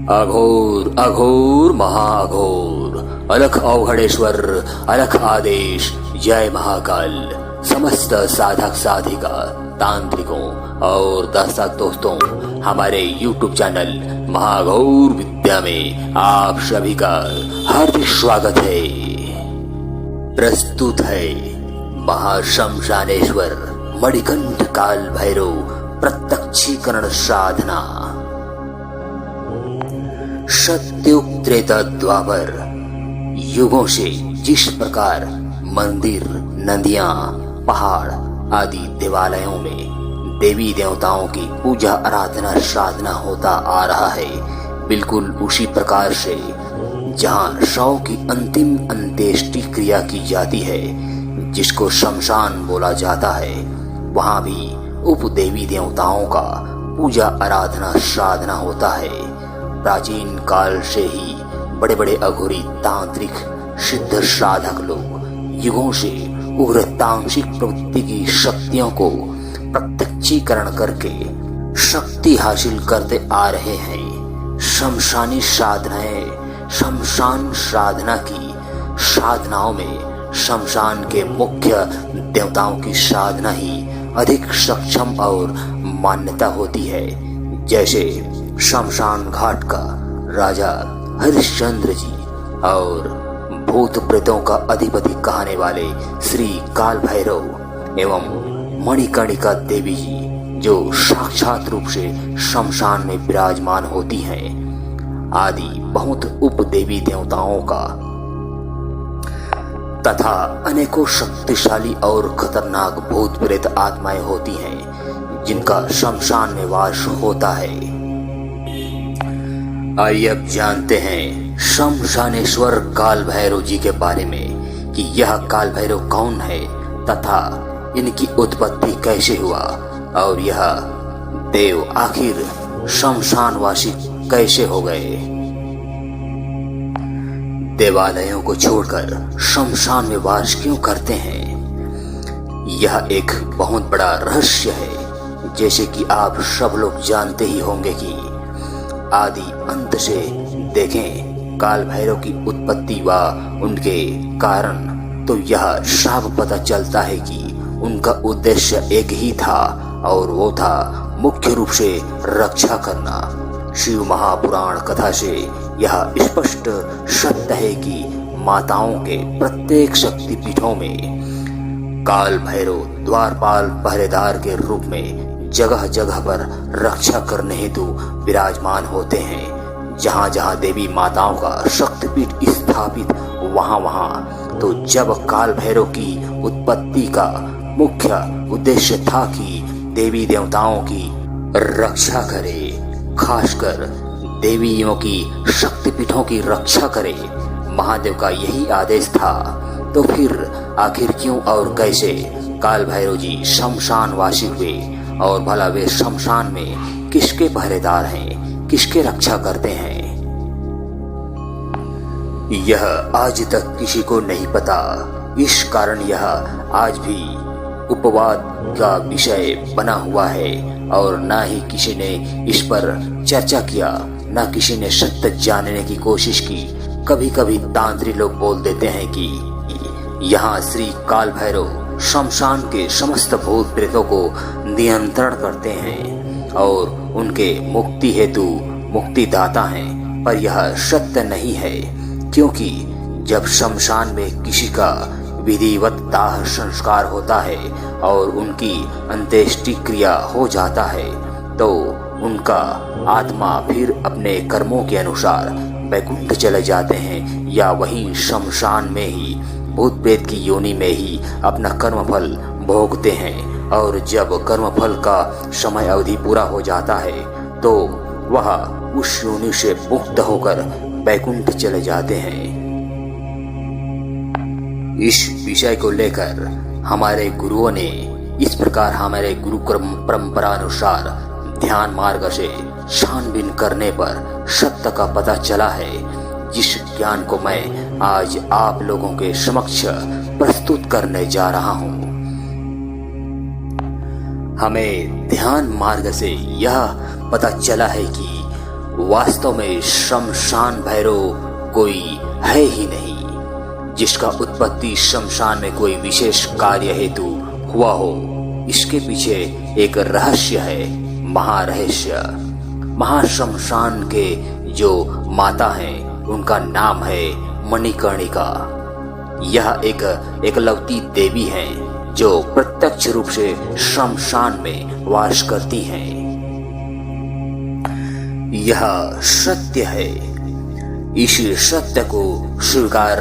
अघोर अघोर महाअघोर, अलख अवघड़ेश्वर, अलख आदेश, जय महाकाल। समस्त साधक साधिका, तांत्रिकों और दर्शक दोस्तों, हमारे YouTube चैनल महाअघोर विद्या में आप सभी का हार्दिक स्वागत है। प्रस्तुत है महाशमशानेश्वर मणिकंठ काल भैरव प्रत्यक्षीकरण साधना। सत्युग त्रेता द्वापर युगों से जिस प्रकार मंदिर, नदियां, पहाड़ आदि देवालयों में देवी देवताओं की पूजा आराधना साधना होता आ रहा है, बिल्कुल उसी प्रकार से जहां शव की अंतिम अंत्येष्टि क्रिया की जाती है, जिसको शमशान बोला जाता है, वहां भी उप देवी देवताओं का पूजा आराधना साधना होता है। प्राचीन काल से ही बड़े बड़े अघोरी तांत्रिक सिद्ध साधक लोग युगों से उग्र तांत्रिक प्रवृत्ति की शक्तियों को प्रत्यक्षीकरण करके शक्ति हासिल करते आ रहे हैं। शमशानी साधनाएं, शमशान साधना की साधनाओं में शमशान के मुख्य देवताओं की साधना ही अधिक सक्षम और मान्यता होती है। जैसे शमशान घाट का राजा हरिश्चंद्र जी और भूत प्रेतों का अधिपति कहने वाले श्री काल भैरव एवं मणिकर्णिका देवी जी, जो साक्षात रूप से शमशान में विराजमान होती हैं, आदि बहुत उप देवी देवताओं का तथा अनेकों शक्तिशाली और खतरनाक भूत प्रेत आत्माएं होती हैं, जिनका शमशान में वास होता है। आइए अब जानते हैं शमशानेश्वर काल भैरव जी के बारे में कि यह काल भैरव कौन है तथा इनकी उत्पत्ति कैसे हुआ और यह देव आखिर शमशानवासी कैसे हो गए। देवालयों को छोड़कर शमशान में वास क्यों करते हैं, यह एक बहुत बड़ा रहस्य है। जैसे कि आप सब लोग जानते ही होंगे कि आदि अंत से देखें काल भैरव की उत्पत्ति व उनके कारण, तो यह साफ पता चलता है कि उनका उद्देश्य एक ही था और वो था मुख्य रूप से रक्षा करना। शिव महापुराण कथा से यह स्पष्ट सत्य है कि माताओं के प्रत्येक शक्तिपीठों में काल भैरव द्वारपाल पहरेदार के रूप में जगह जगह पर रक्षा करने हेतु विराजमान होते हैं। जहाँ जहाँ देवी माताओं का शक्तिपीठ स्थापित वहाँ वहाँ तो जब काल भैरव की उत्पत्ति का मुख्य उद्देश्य था कि देवी देवताओं की रक्षा करे, खासकर देवियों की शक्तिपीठों की रक्षा करे, महादेव का यही आदेश था, तो फिर आखिर क्यों और कैसे काल भैरव जी शमशानवासी हुए और भला वे शमशान में किसके पहरेदार हैं, किसके रक्षा करते हैं, यह आज तक किसी को नहीं पता। इस कारण यह आज भी उपवाद का विषय बना हुआ है और ना ही किसी ने इस पर चर्चा किया, ना किसी ने सत्य जानने की कोशिश की। कभी कभी तांत्रिक लोग बोल देते हैं कि यहाँ श्री काल भैरव शमशान के समस्त भूत प्रेतों को नियंत्रण करते हैं और उनके मुक्ति हेतु मुक्तिदाता हैं, पर यह सत्य नहीं है। क्योंकि जब शमशान में किसी का विधिवत दाह संस्कार होता है और उनकी अंत्येष्टि क्रिया हो जाता है, तो उनका आत्मा फिर अपने कर्मों के अनुसार वैकुंठ चले जाते हैं या वहीं शमशान में ही भूत प्रेत की योनि में ही अपना कर्मफल भोगते हैं। और जब कर्मफल का समय अवधि पूरा हो जाता है, तो वह उस योनि से मुक्त होकर वैकुंठ चले जाते हैं। इस विषय को लेकर हमारे गुरुओं ने इस प्रकार हमारे गुरु परंपरा अनुसार ध्यान मार्ग से छानबीन करने पर सत्य का पता चला है, जिस ज्ञान को मैं आज आप लोगों के समक्ष प्रस्तुत करने जा रहा हूँ। हमें ध्यान मार्ग से यह पता चला है कि वास्तव में शमशान भैरव कोई है ही नहीं जिसका उत्पत्ति शमशान में कोई विशेष कार्य हेतु हुआ हो। इसके पीछे एक रहस्य है, महारहस्य। महाशमशान के जो माता हैं उनका नाम है मणिकर्णिका। यह एक एकलौती देवी हैं जो प्रत्यक्ष रूप से शमशान में वास करती हैं। यह सत्य है, इस सत्य को स्वीकार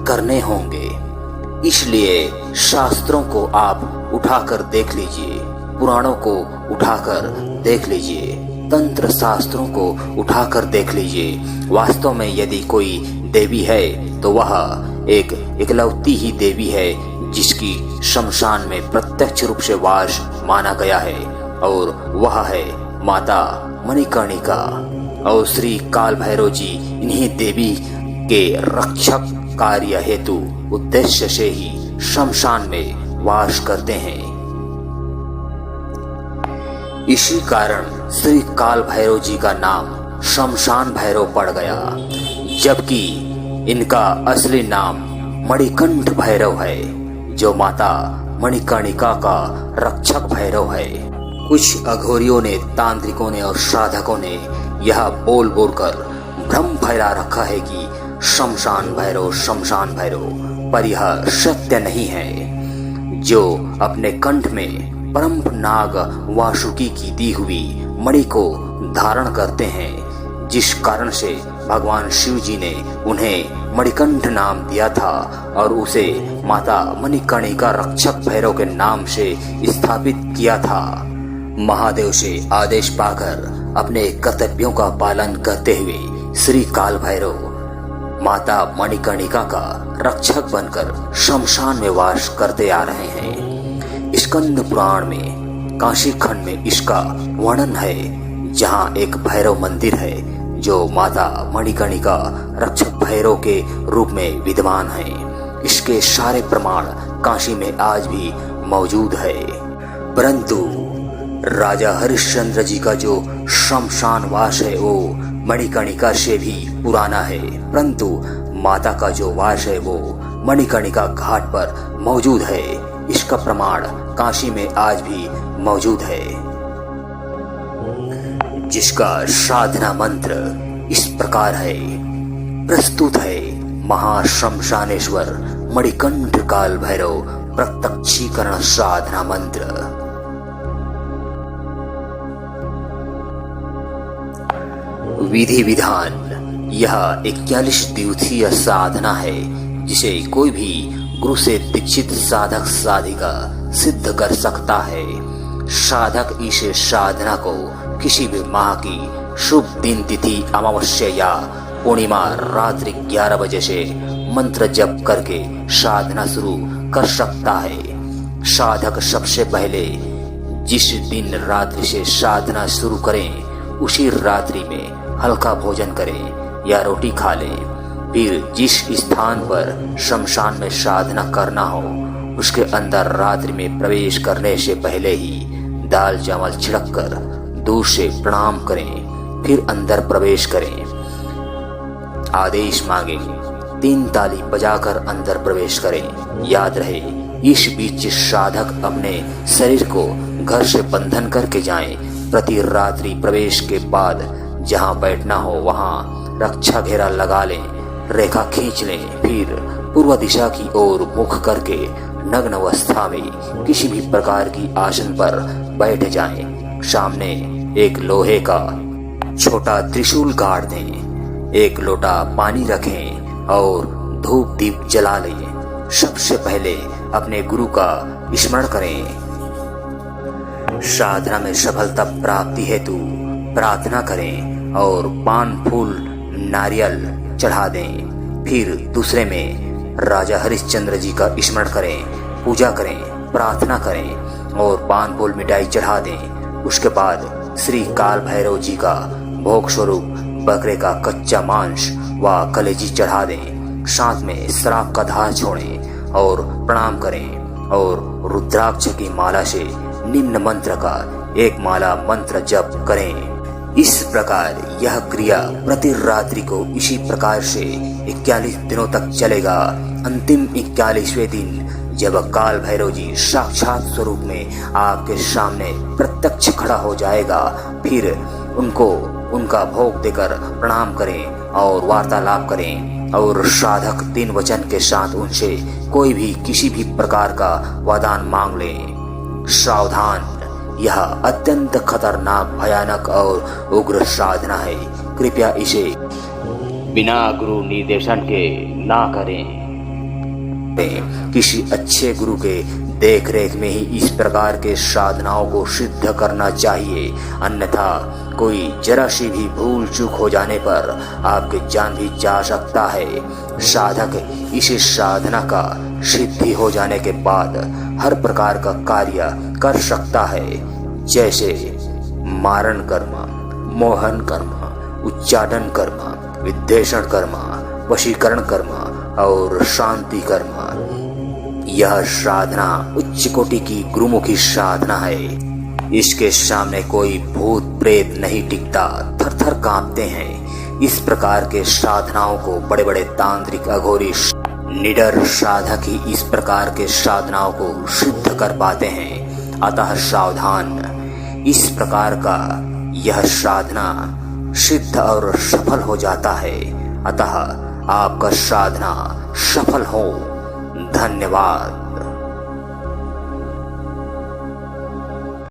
करने होंगे। इसलिए शास्त्रों को आप उठाकर देख लीजिए, पुराणों को उठाकर देख लीजिए, तंत्र शास्त्रों को उठाकर देख लीजिए। वास्तव में यदि कोई देवी है तो वह एक एकलौती ही देवी है जिसकी शमशान में प्रत्यक्ष रूप से वास माना गया है, और वह है माता मणिकर्णिका। और श्री काल भैरव जी इन्हीं देवी के रक्षक कार्य हेतु उद्देश्य से ही शमशान में वास करते हैं। इसी कारण श्री काल भैरव जी का नाम शमशान भैरव पड़ गया, जबकि इनका असली नाम मणिकंठ भैरव है जो माता मणिकर्णिका का रक्षक भैरव है। कुछ अघोरियों ने, तांत्रिकों ने और साधकों ने यह बोल बोलकर भ्रम फैला रखा है कि शमशान भैरव, शमशान भैरव, पर यह सत्य नहीं है। जो अपने कंठ में परम नाग वासुकी की दी हुई मणि को धारण करते हैं, जिस कारण से भगवान शिव जी ने उन्हें मणिकंठ नाम दिया था और उसे माता मणिकर्णिका रक्षक भैरव के नाम से स्थापित किया था। महादेव से आदेश पाकर अपने कर्तव्यों का पालन करते हुए श्री काल भैरव माता मणिकर्णिका का रक्षक बनकर शमशान में वास करते आ रहे हैं। स्कंद पुराण में काशी खंड में इसका वर्णन है, जहाँ एक भैरव मंदिर है जो माता मणिकर्णिका रक्षक भैरव के रूप में विद्यमान है। इसके सारे प्रमाण काशी में आज भी मौजूद है। परंतु राजा हरिश्चंद्र जी का जो शमशान वास है वो मणिकर्णिका से भी पुराना है, परंतु माता का जो वास है वो मणिकर्णिका घाट पर मौजूद है। इसका प्रमाण काशी में आज भी मौजूद है, जिसका साधना मंत्र इस प्रकार है। प्रस्तुत है महाशमशानेश्वर मणिकंठ काल भैरव प्रत्यक्षीकरण साधना मंत्र। विधि विधान। यह 41 दिवसीय साधना है जिसे कोई भी गुरु से दीक्षित साधक साधिका सिद्ध कर सकता है। साधक इस साधना को किसी भी माह की शुभ दिन तिथि अमावस्या या पूर्णिमा रात्रि 11 बजे से मंत्र जप करके साधना शुरू कर सकता है। साधक सबसे पहले जिस दिन रात्रि से साधना शुरू करें उसी रात्रि में हल्का भोजन करें या रोटी खा लें। फिर जिस स्थान पर शमशान में साधना करना हो उसके अंदर रात्रि में प्रवेश करने से पहले ही दाल चावल छिड़क कर दूर से प्रणाम करें, फिर अंदर प्रवेश करें। आदेश मांगे, 3 ताली बजाकर अंदर प्रवेश करें। याद रहे, इस बीच साधक अपने शरीर को घर से बंधन करके जाएं। प्रति रात्रि प्रवेश के बाद जहां बैठना हो वहां रक्षा घेरा लगा लें, रेखा खींच लें, फिर पूर्व दिशा की ओर मुख करके नग्न अवस्था में किसी भी प्रकार की आसन पर बैठ जाएं। सामने एक लोहे का छोटा त्रिशूल गाड़ दें, 1 लोटा पानी रखें और धूप दीप जला लें। सबसे पहले अपने गुरु का स्मरण करें। साधना में सफलता प्राप्ति हेतु प्रार्थना करें और पान फूल नारियल चढ़ा दें। फिर दूसरे में राजा हरिश्चंद्र जी का स्मरण करें, पूजा करें, प्रार्थना करें और पान फूल मिठाई चढ़ा दें। उसके बाद श्री काल भैरव जी का भोग स्वरूप बकरे का कच्चा मांस व कलेजी चढ़ा दें। साथ में शराब का धार छोड़ें और प्रणाम करें और रुद्राक्ष की माला से निम्न मंत्र का 1 माला मंत्र जप करें। इस प्रकार यह क्रिया प्रति रात्रि को इसी प्रकार से 41 दिनों तक चलेगा। अंतिम 41वें दिन जब काल भैरव जी साक्षात स्वरूप में आपके सामने प्रत्यक्ष खड़ा हो जाएगा, फिर उनको उनका भोग देकर प्रणाम करें और वार्तालाप करें और साधक 3 वचन के साथ उनसे कोई भी किसी भी प्रकार का वरदान मांग लें। सावधान, यह अत्यंत खतरनाक, भयानक और उग्र साधना है। कृपया इसे बिना गुरु निर्देशन के ना करें। किसी अच्छे गुरु के देख रेख में ही इस प्रकार के साधनाओं को सिद्ध करना चाहिए, अन्यथा कोई जरा सी भी भूल चूक हो जाने पर आपकी जान भी जा सकता है। साधक इस साधना का सिद्धि हो जाने के बाद हर प्रकार का कार्य कर सकता है, जैसे मारण कर्म, मोहन कर्म, उच्चाटन कर्म, विद्वेषण कर्म, वशीकरण कर्म और शांति कर्म। यह साधना उच्च कोटि की गुरुमुखी साधना है। इसके सामने कोई भूत प्रेत नहीं टिकता, थर थर कांपते हैं। इस प्रकार के साधनाओं को बड़े बड़े तांत्रिक, अघोरी, निडर साधक ही इस प्रकार के साधनाओं को सिद्ध कर पाते हैं। अतः सावधान, इस प्रकार का यह साधना सिद्ध और सफल हो जाता है। अतः आपका साधना सफल हो। धन्यवाद।